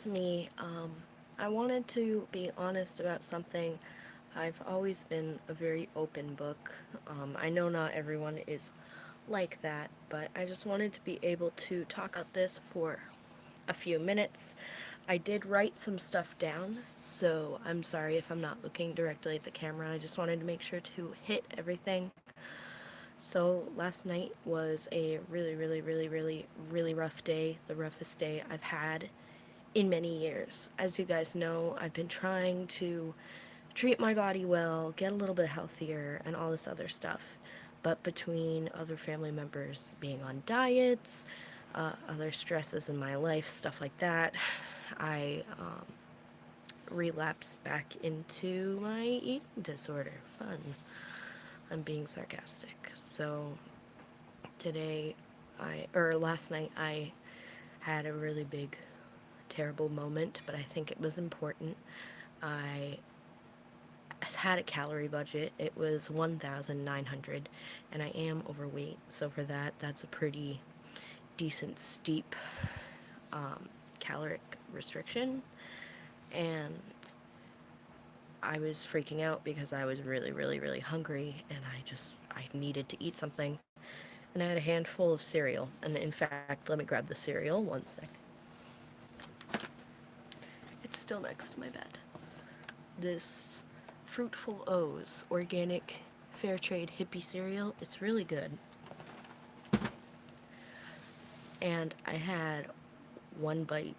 it's me. I wanted to be honest about something. I've always been a very open book. I know not everyone is like that, but I just wanted to be able to talk about this for a few minutes. I did write some stuff down, so I'm sorry if I'm not looking directly at the camera. I just wanted to make sure to hit everything. So last night was a really rough day, the roughest day I've had in many years. As you guys know, I've been trying to treat my body well, get a little bit healthier, and all this other stuff. But between other family members being on diets, other stresses in my life, stuff like that, I relapsed back into my eating disorder. Fun. I'm being sarcastic. So today, last night, I had a really big, terrible moment, but I think it was important. I had a calorie budget. It was 1,900, and I am overweight. So for that, that's a pretty decent, steep caloric restriction. And I was freaking out because I was really hungry, and I needed to eat something. And I had a handful of cereal. And in fact, let me grab the cereal. One sec. It's still next to my bed. This Fruitful O's organic fair trade hippie cereal. It's really good. And I had one bite,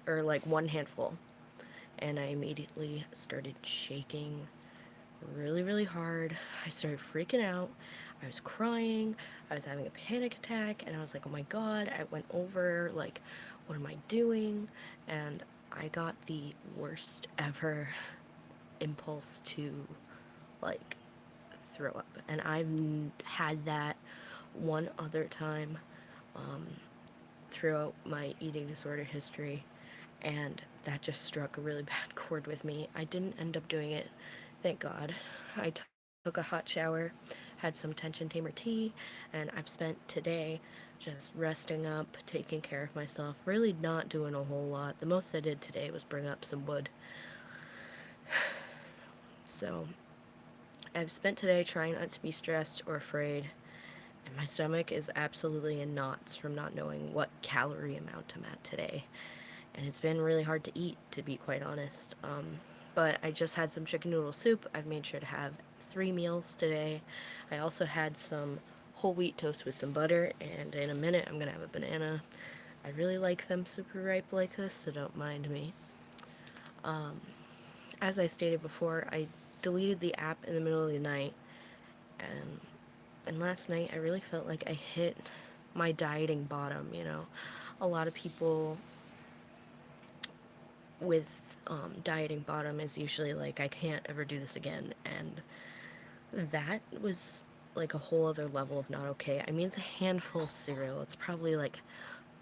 or like one handful, and I immediately started shaking really hard. I started freaking out. I was crying. I was having a panic attack, and I was like, oh my god. I went over, like, what am I doing? And I got the worst ever impulse to, like, throw up. And I've had that one other time throughout my eating disorder history, and that just struck a really bad chord with me. I didn't end up doing it, thank God. I took a hot shower, had some tension tamer tea, and I've spent today just resting up, taking care of myself, really not doing a whole lot. The most I did today was bring up some wood. So I've spent today trying not to be stressed or afraid, and my stomach is absolutely in knots from not knowing what calorie amount I'm at today. And it's been really hard to eat, to be quite honest. But I just had some chicken noodle soup. I've made sure to have 3 meals today. I also had some whole wheat toast with some butter, and in a minute I'm gonna have a banana. I really like them super ripe like this, so don't mind me. As I stated before, I deleted the app in the middle of the night, and last night I really felt like I hit my dieting bottom. A lot of people with dieting bottom is usually like, I can't ever do this again, and that was like a whole other level of not okay. I mean, it's a handful of cereal. It's probably like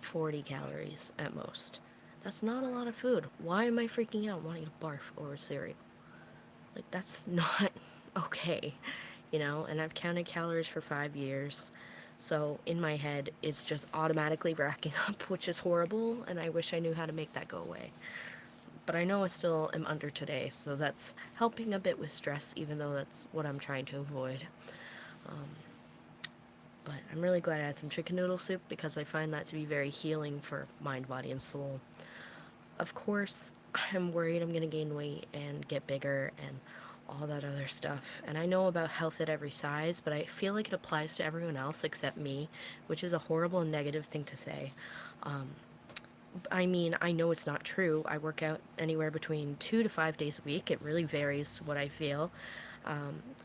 40 calories at most. That's not a lot of food. Why am I freaking out wanting to barf over cereal? Like, that's not okay, And I've counted calories for 5 years. So in my head, it's just automatically racking up, which is horrible, and I wish I knew how to make that go away. But I know I still am under today, so that's helping a bit with stress, even though that's what I'm trying to avoid. But I'm really glad I had some chicken noodle soup because I find that to be very healing for mind, body, and soul. Of course, I'm worried I'm going to gain weight and get bigger and all that other stuff. And I know about health at every size, but I feel like it applies to everyone else except me, which is a horrible and negative thing to say. I mean, I know it's not true. I work out anywhere between 2 to 5 days a week. It really varies what I feel.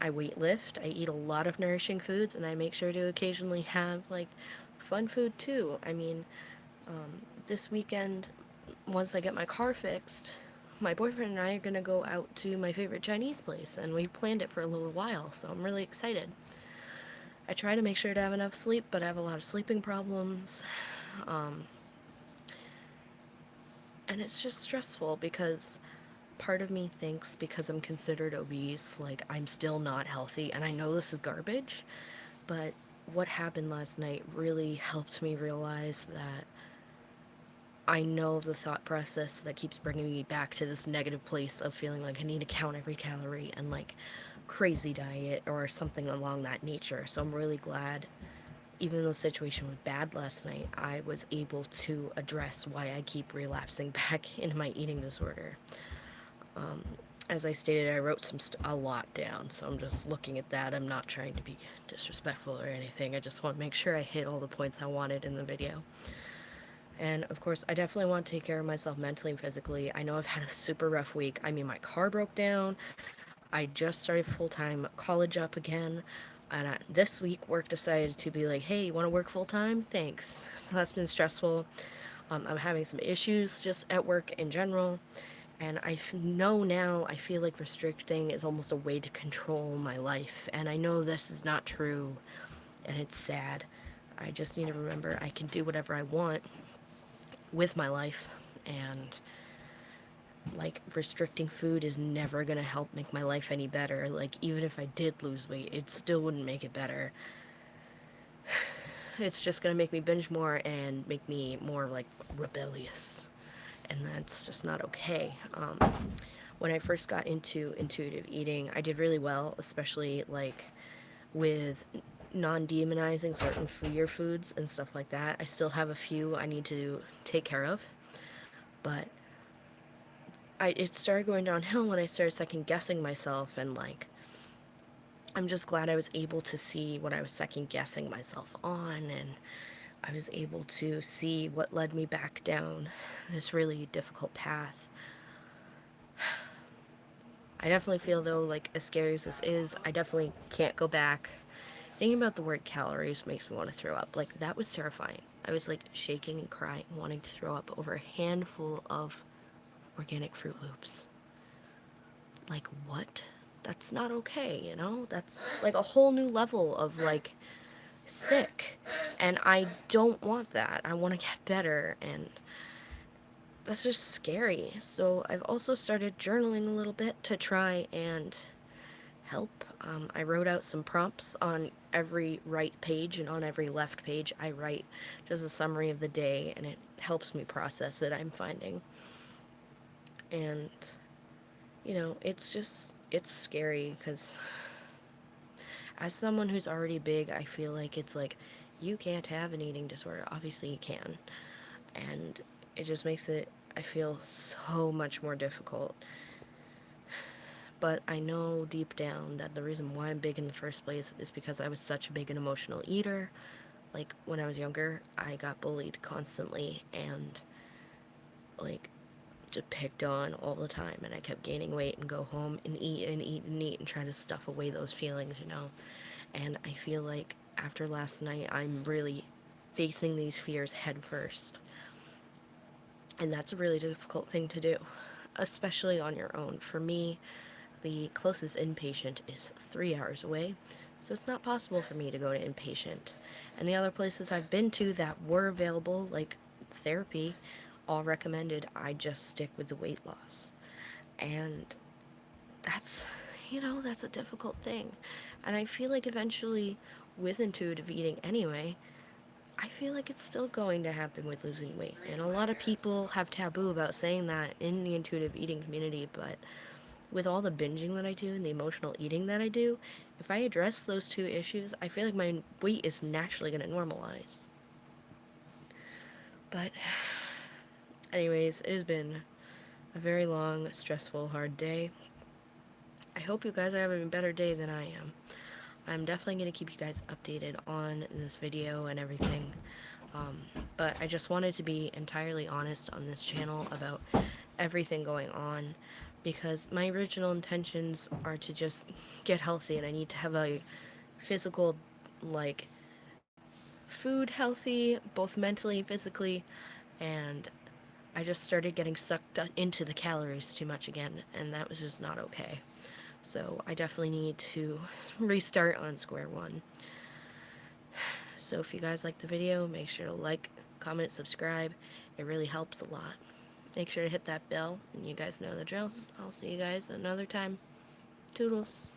I weight lift. I eat a lot of nourishing foods, and I make sure to occasionally have like fun food too. I mean, this weekend, once I get my car fixed, my boyfriend and I are gonna go out to my favorite Chinese place, and we planned it for a little while, so I'm really excited. I try to make sure to have enough sleep, but I have a lot of sleeping problems. And it's just stressful because part of me thinks because I'm considered obese, like I'm still not healthy, and I know this is garbage, but what happened last night really helped me realize that I know the thought process that keeps bringing me back to this negative place of feeling like I need to count every calorie and like crazy diet or something along that nature. So I'm really glad, even though the situation was bad last night, I was able to address why I keep relapsing back into my eating disorder. As I stated, I wrote a lot down, so I'm just looking at that. I'm not trying to be disrespectful or anything. I just want to make sure I hit all the points I wanted in the video. And of course, I definitely want to take care of myself mentally and physically. I know I've had a super rough week. I mean, my car broke down. I just started full-time college up again. And this week, work decided to be like, hey, you want to work full-time? Thanks. So that's been stressful. I'm having some issues just at work in general. And know now, I feel like restricting is almost a way to control my life. And I know this is not true, and it's sad. I just need to remember I can do whatever I want with my life, and like restricting food is never gonna help make my life any better. Like, even if I did lose weight, it still wouldn't make it better. It's just gonna make me binge more and make me more like rebellious, and that's just not okay. When I first got into intuitive eating, I did really well, especially like with non-demonizing certain fear foods and stuff like that. I still have a few I need to take care of, but it started going downhill when I started second guessing myself, and like I'm just glad I was able to see what I was second guessing myself on, and I was able to see what led me back down this really difficult path. I definitely feel though, like as scary as this is, I definitely can't go back. Thinking about the word calories makes me want to throw up. Like, that was terrifying. I was like shaking and crying, wanting to throw up over a handful of organic Fruit Loops. Like, what? That's not okay, you know? That's like a whole new level of like sick. And I don't want that. I want to get better, and that's just scary. So I've also started journaling a little bit to try and help. I wrote out some prompts on every right page, and on every left page I write just a summary of the day, and it helps me process it, I'm finding. And it's scary because as someone who's already big, I feel like it's like, you can't have an eating disorder. Obviously you can. And it just makes it, I feel, so much more difficult. But I know deep down that the reason why I'm big in the first place is because I was such a big and emotional eater. Like, when I was younger, I got bullied constantly and, like, just picked on all the time. And I kept gaining weight and go home and eat and eat and eat and try to stuff away those feelings. And I feel like after last night, I'm really facing these fears head first. And that's a really difficult thing to do, especially on your own. For me, the closest inpatient is 3 hours away, so it's not possible for me to go to inpatient. And the other places I've been to that were available, like therapy, all recommended I just stick with the weight loss. And that's, that's a difficult thing. And I feel like eventually, with intuitive eating anyway, I feel like it's still going to happen with losing weight. And a lot of people have taboo about saying that in the intuitive eating community, but with all the binging that I do and the emotional eating that I do, if I address those two issues, I feel like my weight is naturally going to normalize. But, anyways, it has been a very long, stressful, hard day. I hope you guys are having a better day than I am. I'm definitely going to keep you guys updated on this video and everything. But I just wanted to be entirely honest on this channel about everything going on, because my original intentions are to just get healthy, and I need to have a physical, like, food healthy, both mentally and physically, and I just started getting sucked into the calories too much again, and that was just not okay. So I definitely need to restart on square one. So if you guys like the video, make sure to like, comment, subscribe. It really helps a lot. Make sure to hit that bell, and you guys know the drill. I'll see you guys another time. Toodles.